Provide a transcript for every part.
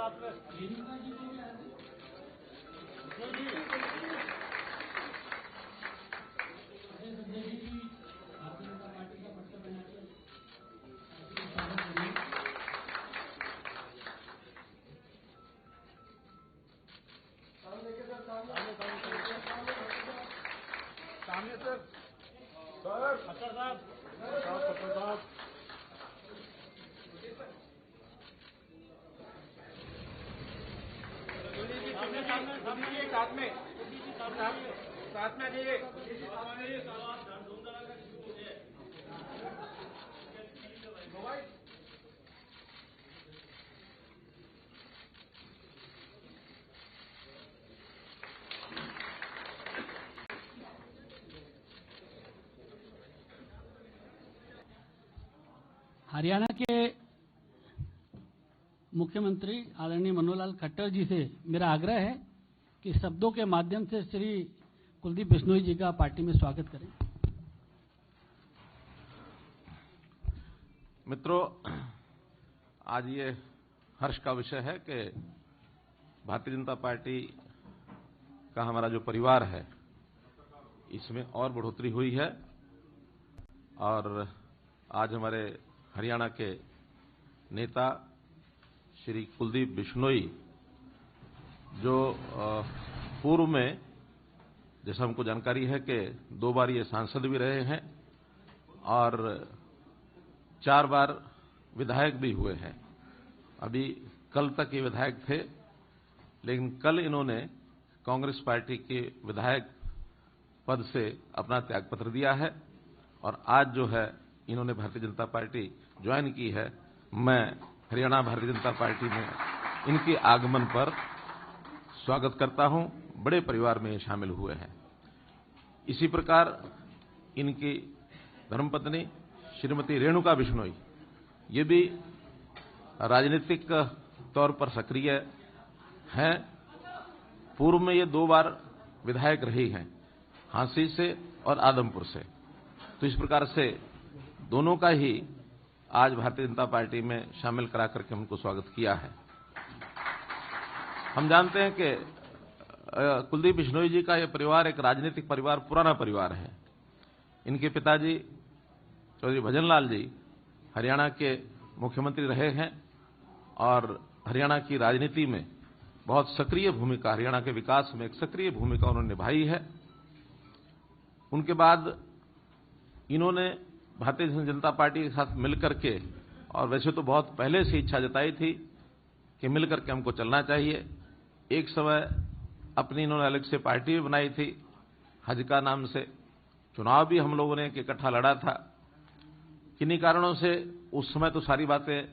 सामने sir sir साहब साथ में आइए। हरियाणा के मुख्यमंत्री आदरणीय मनोहर लाल खट्टर जी से मेरा आग्रह है कि शब्दों के माध्यम से श्री कुलदीप बिश्नोई जी का पार्टी में स्वागत करें। मित्रों, आज ये हर्ष का विषय है कि भारतीय जनता पार्टी का हमारा जो परिवार है इसमें और बढ़ोतरी हुई है और आज हमारे हरियाणा के नेता श्री कुलदीप बिश्नोई जो पूर्व में जैसा हमको जानकारी है कि 2 बार ये सांसद भी रहे हैं और 4 बार विधायक भी हुए हैं। अभी कल तक ये विधायक थे, लेकिन कल इन्होंने कांग्रेस पार्टी के विधायक पद से अपना त्यागपत्र दिया है और आज जो है इन्होंने भारतीय जनता पार्टी ज्वाइन की है। मैं हरियाणा भारतीय जनता पार्टी में इनके आगमन पर स्वागत करता हूं। बड़े परिवार में शामिल हुए हैं। इसी प्रकार इनकी धर्मपत्नी श्रीमती रेणुका बिश्नोई ये भी राजनीतिक तौर पर सक्रिय हैं। पूर्व में ये 2 बार विधायक रही हैं, हांसी से और आदमपुर से। तो इस प्रकार से दोनों का ही आज भारतीय जनता पार्टी में शामिल करा करके उनको स्वागत किया है। हम जानते हैं कि कुलदीप बिश्नोई जी का यह परिवार एक राजनीतिक परिवार, पुराना परिवार है। इनके पिताजी चौधरी भजनलाल जी हरियाणा के मुख्यमंत्री रहे हैं और हरियाणा की राजनीति में बहुत सक्रिय भूमिका, हरियाणा के विकास में एक सक्रिय भूमिका उन्होंने निभाई है। उनके बाद इन्होंने भारतीय जनता पार्टी के साथ मिलकर के, और वैसे तो बहुत पहले से इच्छा जताई थी कि मिलकर के हमको चलना चाहिए। एक समय अपनी इन्होंने अलग से पार्टी भी बनाई थी, हजका नाम से। चुनाव भी हम लोगों ने इकट्ठा लड़ा था। किन्हीं कारणों से उस समय तो सारी बातें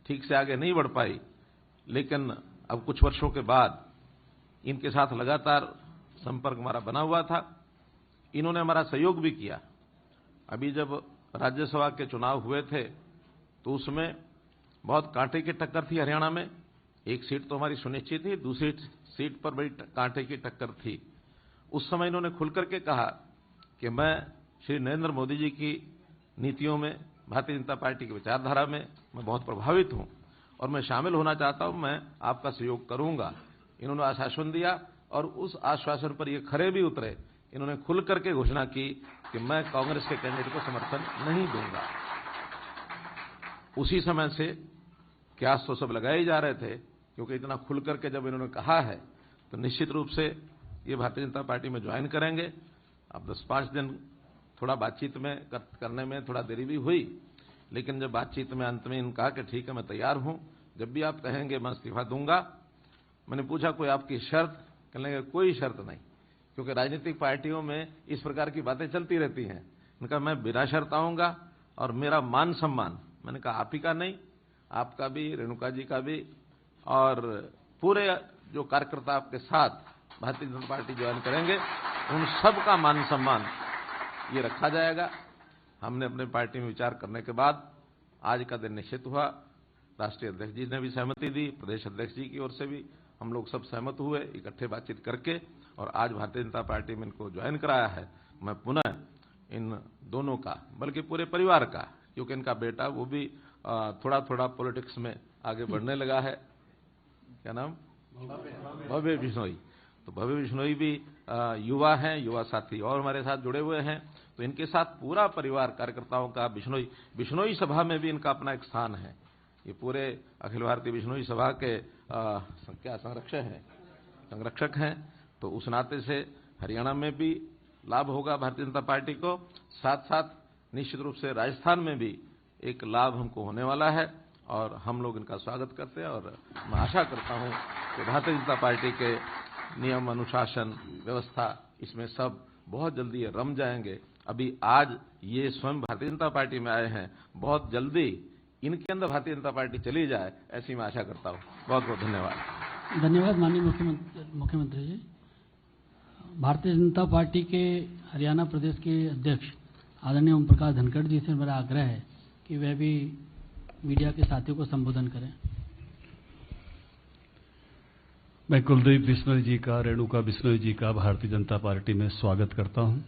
ठीक से आगे नहीं बढ़ पाई, लेकिन अब कुछ वर्षों के बाद इनके साथ लगातार संपर्क हमारा बना हुआ था। इन्होंने हमारा सहयोग भी किया। अभी जब राज्यसभा के चुनाव हुए थे तो उसमें बहुत कांटे की टक्कर थी हरियाणा में। एक सीट तो हमारी सुनिश्चित थी, दूसरी सीट पर बड़ी कांटे की टक्कर थी। उस समय इन्होंने खुलकर के कहा कि मैं श्री नरेंद्र मोदी जी की नीतियों में, भारतीय जनता पार्टी की विचारधारा में मैं बहुत प्रभावित हूं और मैं शामिल होना चाहता हूं, मैं आपका सहयोग करूंगा। इन्होंने आश्वासन दिया और उस आश्वासन पर ये खरे भी उतरे। इन्होंने खुल करके घोषणा की कि मैं कांग्रेस के कैंडिडेट को समर्थन नहीं दूंगा। उसी समय से क्यास तो सब लगाए जा रहे थे, क्योंकि इतना खुल करके जब इन्होंने कहा है तो निश्चित रूप से ये भारतीय जनता पार्टी में ज्वाइन करेंगे। अब 10-5 दिन थोड़ा बातचीत में करने में थोड़ा देरी भी हुई, लेकिन जब बातचीत में अंत में इन्होंने कहा कि ठीक है मैं तैयार हूं, जब भी आप कहेंगे मैं इस्तीफा दूंगा। मैंने पूछा कोई आपकी शर्त? कहने लगे कोई शर्त नहीं, क्योंकि राजनीतिक पार्टियों में इस प्रकार की बातें चलती रहती हैं। मैंने कहा मैं बिना शर्त आऊंगा और मेरा मान सम्मान, मैंने कहा आप ही का नहीं, आपका भी, रेणुका जी का भी, और पूरे जो कार्यकर्ता आपके साथ भारतीय जनता पार्टी ज्वाइन करेंगे उन सब का मान सम्मान ये रखा जाएगा। हमने अपने पार्टी में विचार करने के बाद आज का दिन निश्चित हुआ। राष्ट्रीय अध्यक्ष जी ने भी सहमति दी, प्रदेश अध्यक्ष जी की ओर से भी हम लोग सब सहमत हुए इकट्ठे बातचीत करके, और आज भारतीय जनता पार्टी में इनको ज्वाइन कराया है। मैं पुनः इन दोनों का, बल्कि पूरे परिवार का, क्योंकि इनका बेटा वो भी थोड़ा थोड़ा पॉलिटिक्स में आगे बढ़ने लगा है, क्या नाम, भव्य बिश्नोई। तो भव्य बिश्नोई भी युवा हैं, युवा साथी और हमारे साथ जुड़े हुए हैं। तो इनके साथ पूरा परिवार कार्यकर्ताओं का बिश्नोई सभा में भी इनका अपना एक स्थान है। ये पूरे अखिल भारतीय बिश्नोई सभा के क्या संरक्षक हैं। तो उस नाते से हरियाणा में भी लाभ होगा भारतीय जनता पार्टी को, साथ साथ निश्चित रूप से राजस्थान में भी एक लाभ हमको होने वाला है और हम लोग इनका स्वागत करते हैं। और मैं आशा करता हूं कि भारतीय जनता पार्टी के नियम, अनुशासन, व्यवस्था, इसमें सब बहुत जल्दी रम जाएंगे। अभी आज ये स्वयं भारतीय जनता पार्टी में आए हैं, बहुत जल्दी इनके अंदर भारतीय जनता पार्टी चली जाए, ऐसी मैं आशा करता हूं। बहुत बहुत धन्यवाद। धन्यवाद माननीय मुख्यमंत्री जी। भारतीय जनता पार्टी के हरियाणा प्रदेश के अध्यक्ष आदरणीय ओम प्रकाश धनखड़ जी से मेरा आग्रह है कि वह भी मीडिया के साथियों को संबोधन करें। मैं कुलदीप बिश्नोई जी का, रेणुका बिश्नोई जी का भारतीय जनता पार्टी में स्वागत करता हूं।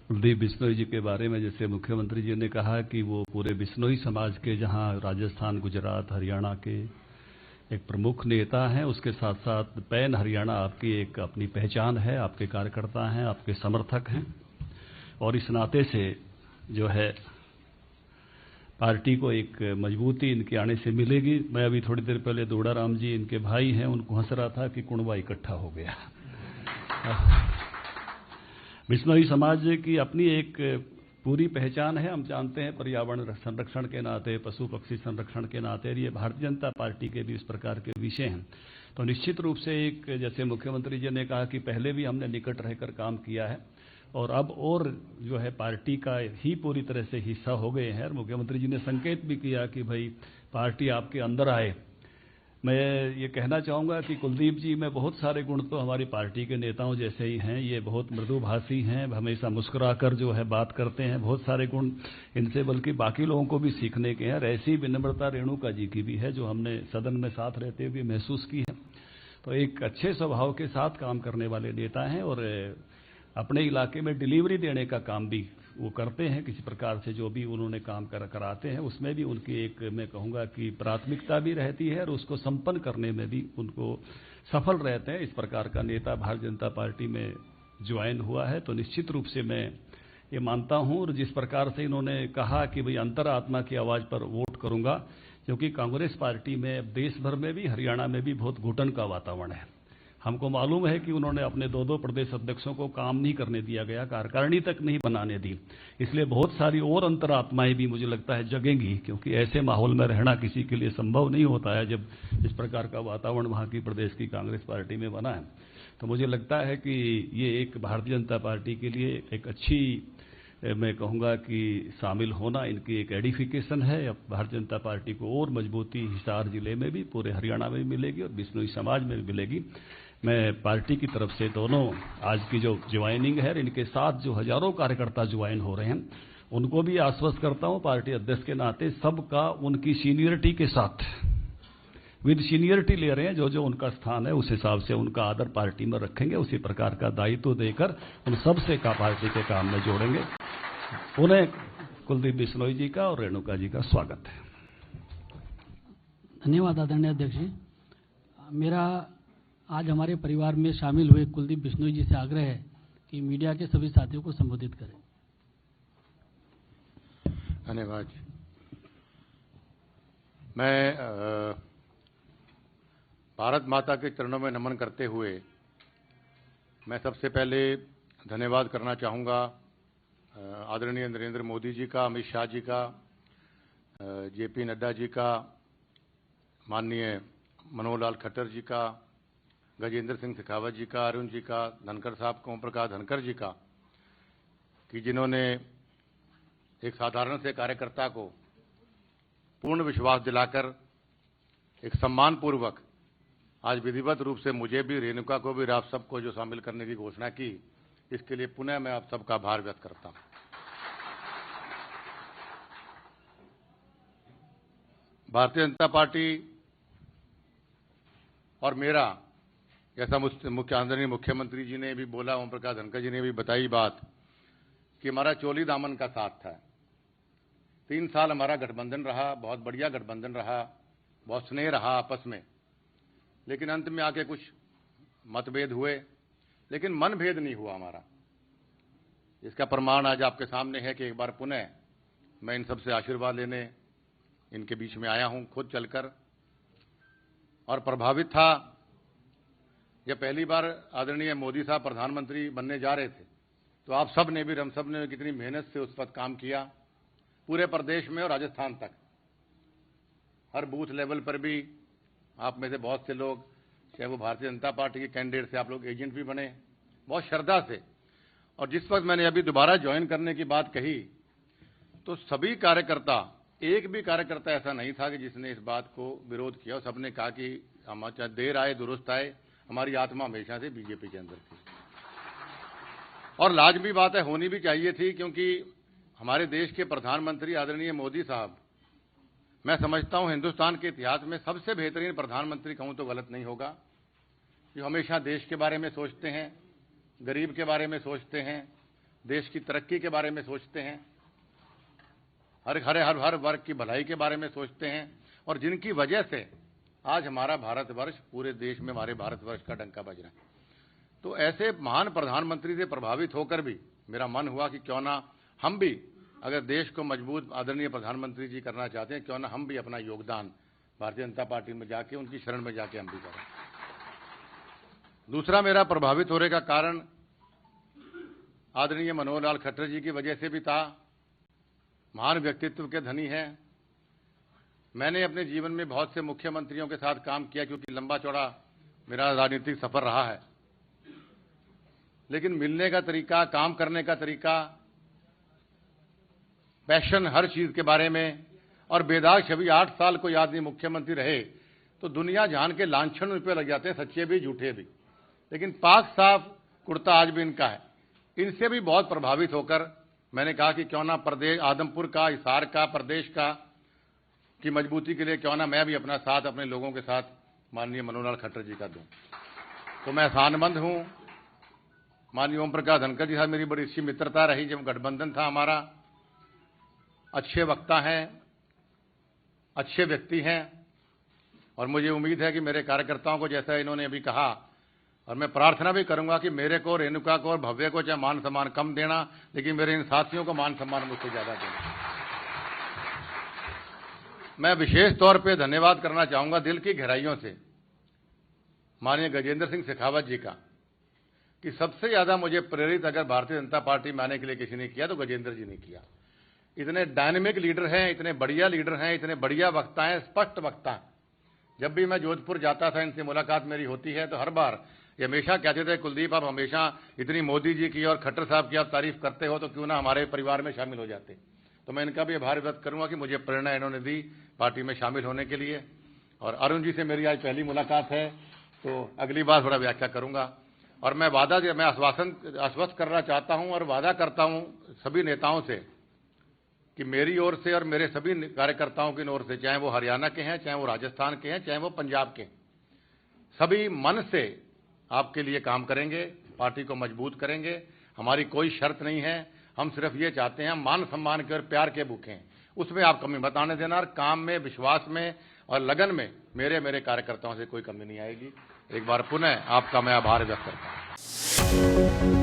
कुलदीप बिश्नोई जी के बारे में जैसे मुख्यमंत्री जी ने कहा कि वो पूरे बिश्नोई समाज के, जहां राजस्थान, गुजरात, हरियाणा के एक प्रमुख नेता हैं, उसके साथ साथ पैन हरियाणा आपकी एक अपनी पहचान है, आपके कार्यकर्ता हैं, आपके समर्थक हैं। और इस नाते से जो है पार्टी को एक मजबूती इनके आने से मिलेगी। मैं अभी थोड़ी देर पहले दोड़ाराम जी इनके भाई हैं, उनको हंस रहा था कि कुणबा इकट्ठा हो गया। बिश्नोई समाज की अपनी एक पूरी पहचान है। हम जानते हैं पर्यावरण संरक्षण के नाते, पशु पक्षी संरक्षण के नाते ये भारतीय जनता पार्टी के भी इस प्रकार के विषय हैं। तो निश्चित रूप से एक, जैसे मुख्यमंत्री जी ने कहा कि पहले भी हमने निकट रहकर काम किया है और अब और जो है पार्टी का ही पूरी तरह से हिस्सा हो गए हैं। और मुख्यमंत्री जी ने संकेत भी किया कि भाई पार्टी आपके अंदर आए। मैं ये कहना चाहूँगा कि कुलदीप जी में बहुत सारे गुण तो हमारी पार्टी के नेताओं जैसे ही हैं। ये बहुत मृदुभाषी हैं, हमेशा मुस्कुराकर जो है बात करते हैं। बहुत सारे गुण इनसे बल्कि बाकी लोगों को भी सीखने के हैं। और ऐसी विनम्रता रेणुका जी की भी है जो हमने सदन में साथ रहते हुए महसूस की है। तो एक अच्छे स्वभाव के साथ काम करने वाले नेता हैं और अपने इलाके में डिलीवरी देने का काम भी वो करते हैं। किसी प्रकार से जो भी उन्होंने काम कराते हैं उसमें भी उनकी एक, मैं कहूँगा कि प्राथमिकता भी रहती है और उसको संपन्न करने में भी उनको सफल रहते हैं। इस प्रकार का नेता भारतीय जनता पार्टी में ज्वाइन हुआ है तो निश्चित रूप से मैं ये मानता हूँ। और जिस प्रकार से इन्होंने कहा कि भाई अंतरात्मा की आवाज़ पर वोट करूँगा, क्योंकि कांग्रेस पार्टी में देश भर में भी, हरियाणा में भी बहुत घुटन का वातावरण है। हमको मालूम है कि उन्होंने अपने दो प्रदेश अध्यक्षों को काम नहीं करने दिया गया, कार्यकारिणी तक नहीं बनाने दी। इसलिए बहुत सारी और अंतरात्माएं भी मुझे लगता है जगेंगी, क्योंकि ऐसे माहौल में रहना किसी के लिए संभव नहीं होता है जब इस प्रकार का वातावरण वहां की प्रदेश की कांग्रेस पार्टी में बना है। तो मुझे लगता है कि ये एक भारतीय जनता पार्टी के लिए एक अच्छी, मैं कहूँगा कि शामिल होना इनकी एक एडिफिकेशन है। अब भारतीय जनता पार्टी को और मजबूती हिसार जिले में भी, पूरे हरियाणा में भी मिलेगी और बिश्नोई समाज में भी मिलेगी। मैं पार्टी की तरफ से दोनों आज की जो ज्वाइनिंग है, इनके साथ जो हजारों कार्यकर्ता ज्वाइन हो रहे हैं, उनको भी आश्वस्त करता हूं पार्टी अध्यक्ष के नाते, सबका उनकी सीनियरिटी के साथ विद सीनियरिटी ले रहे हैं। जो जो उनका स्थान है उस हिसाब से उनका आदर पार्टी में रखेंगे, उसी प्रकार का दायित्व देकर उन सबसे का पार्टी के काम में जोड़ेंगे। उन्हें कुलदीप बिश्नोई जी का और रेणुका जी का स्वागत है। धन्यवाद आदरणीय अध्यक्ष जी। मेरा आज हमारे परिवार में शामिल हुए कुलदीप बिश्नोई जी से आग्रह है कि मीडिया के सभी साथियों को संबोधित करें। धन्यवाद। मैं भारत माता के चरणों में नमन करते हुए मैं सबसे पहले धन्यवाद करना चाहूँगा आदरणीय नरेंद्र मोदी जी का, अमित शाह जी का, जेपी नड्डा जी का, माननीय मनोहर लाल खट्टर जी का, गजेंद्र सिंह शेखावत जी का, अरुण जी का, धनखड़ साहब को, ओम प्रकाश धनखड़ जी का, कि जिन्होंने एक साधारण से कार्यकर्ता को पूर्ण विश्वास दिलाकर एक सम्मानपूर्वक आज विधिवत रूप से मुझे भी, रेणुका को भी, आप सबको जो शामिल करने की घोषणा की, इसके लिए पुनः मैं आप सबका आभार व्यक्त करता हूं। भारतीय जनता पार्टी और मेरा, जैसा आदरणीय मुख्यमंत्री जी ने भी बोला, ओम प्रकाश धनखड़ जी ने भी बताई बात कि हमारा चोली दामन का साथ था। 3 साल हमारा गठबंधन रहा, बहुत बढ़िया गठबंधन रहा, बहुत स्नेह रहा आपस में। लेकिन अंत में आके कुछ मतभेद हुए, लेकिन मनभेद नहीं हुआ हमारा। इसका प्रमाण आज आपके सामने है कि एक बार पुनः मैं इन सबसे आशीर्वाद लेने इनके बीच में आया हूं, खुद चलकर, और प्रभावित था। जब पहली बार आदरणीय मोदी साहब प्रधानमंत्री बनने जा रहे थे, तो आप सब ने भी, हम सब ने कितनी मेहनत से उस पर काम किया, पूरे प्रदेश में और राजस्थान तक, हर बूथ लेवल पर भी। आप में से बहुत से लोग, चाहे वो भारतीय जनता पार्टी के कैंडिडेट से, आप लोग एजेंट भी बने बहुत श्रद्धा से। और जिस वक्त मैंने अभी दोबारा ज्वाइन करने की बात कही, तो सभी कार्यकर्ता, एक भी कार्यकर्ता ऐसा नहीं था कि जिसने इस बात को विरोध किया। सबने कहा कि हम चाहे देर आए दुरुस्त आए, हमारी आत्मा हमेशा से बीजेपी के अंदर थी। और लाजमी बात है, होनी भी चाहिए थी, क्योंकि हमारे देश के प्रधानमंत्री आदरणीय मोदी साहब, मैं समझता हूं हिंदुस्तान के इतिहास में सबसे बेहतरीन प्रधानमंत्री कहूं तो गलत नहीं होगा। जो हमेशा देश के बारे में सोचते हैं, गरीब के बारे में सोचते हैं, देश की तरक्की के बारे में सोचते हैं, हर वर्ग की भलाई के बारे में सोचते हैं, और जिनकी वजह से आज हमारा भारतवर्ष, पूरे देश में हमारे भारतवर्ष का डंका बज रहा है। तो ऐसे महान प्रधानमंत्री से प्रभावित होकर भी मेरा मन हुआ कि क्यों ना हम भी, अगर देश को मजबूत आदरणीय प्रधानमंत्री जी करना चाहते हैं, क्यों ना हम भी अपना योगदान भारतीय जनता पार्टी में जाके, उनकी शरण में जाके हम भी करें। दूसरा मेरा प्रभावित होने का कारण आदरणीय मनोहर लाल खट्टर जी की वजह से भी था। महान व्यक्तित्व के धनी हैं। मैंने अपने जीवन में बहुत से मुख्यमंत्रियों के साथ काम किया, क्योंकि लंबा चौड़ा मेरा राजनीतिक सफर रहा है, लेकिन मिलने का तरीका, काम करने का तरीका, पैशन हर चीज के बारे में, और बेदाग छवि 8 साल कोई आदमी मुख्यमंत्री रहे तो दुनिया जान के लांछन उन पे लग जाते हैं, सच्चे भी झूठे भी। लेकिन पाक साफ कुर्ता आज भी इनका है। इनसे भी बहुत प्रभावित होकर मैंने कहा कि क्यों ना प्रदेश, आदमपुर का, हिसार का, प्रदेश का की मजबूती के लिए क्यों ना मैं भी अपना साथ अपने लोगों के साथ माननीय मनोहर लाल खट्टर जी का दूं। तो मैं एहसानमंद हूं। माननीय ओम प्रकाश धनखड़ जी साहब मेरी बड़ी अच्छी मित्रता रही जब गठबंधन था हमारा। अच्छे वक्ता हैं, अच्छे व्यक्ति हैं, और मुझे उम्मीद है कि मेरे कार्यकर्ताओं को, जैसा इन्होंने अभी कहा, और मैं प्रार्थना भी करूंगा कि मेरे को, रेणुका को और भव्य को चाहे मान सम्मान कम देना, लेकिन मेरे इन साथियों को मान सम्मान मुझसे ज्यादा देना। मैं विशेष तौर पे धन्यवाद करना चाहूंगा दिल की गहराइयों से माननीय गजेंद्र सिंह शेखावत जी का, कि सबसे ज्यादा मुझे प्रेरित अगर भारतीय जनता पार्टी में आने के लिए किसी ने किया तो गजेंद्र जी ने किया। इतने डायनेमिक लीडर हैं, इतने बढ़िया लीडर हैं, इतने बढ़िया वक्ता हैं, स्पष्ट वक्ता हैं। जब भी मैं जोधपुर जाता था, इनसे मुलाकात मेरी होती है, तो हर बार ये हमेशा कहते थे, कुलदीप आप हमेशा इतनी मोदी जी की और खट्टर साहब की आप तारीफ करते हो, तो क्यों ना हमारे परिवार में शामिल हो जाते। तो मैं इनका भी आभार व्यक्त करूंगा कि मुझे प्रेरणा इन्होंने दी पार्टी में शामिल होने के लिए। और अरुण जी से मेरी आज पहली मुलाकात है, तो अगली बार थोड़ा व्याख्या करूंगा। और मैं आश्वस्त करना चाहता हूं और वादा करता हूं सभी नेताओं से कि मेरी ओर से और मेरे सभी कार्यकर्ताओं की ओर से, चाहे वो हरियाणा के हैं, चाहे वो राजस्थान के हैं, चाहे वो पंजाब के, सभी मन से आपके लिए काम करेंगे, पार्टी को मजबूत करेंगे। हमारी कोई शर्त नहीं है, हम सिर्फ ये चाहते हैं मान सम्मान के और प्यार के भूखे हैं, उसमें आप कमी मत आने देना। और काम में, विश्वास में और लगन में मेरे कार्यकर्ताओं से कोई कमी नहीं आएगी। एक बार पुनः आपका मैं आभार व्यक्त करता हूं।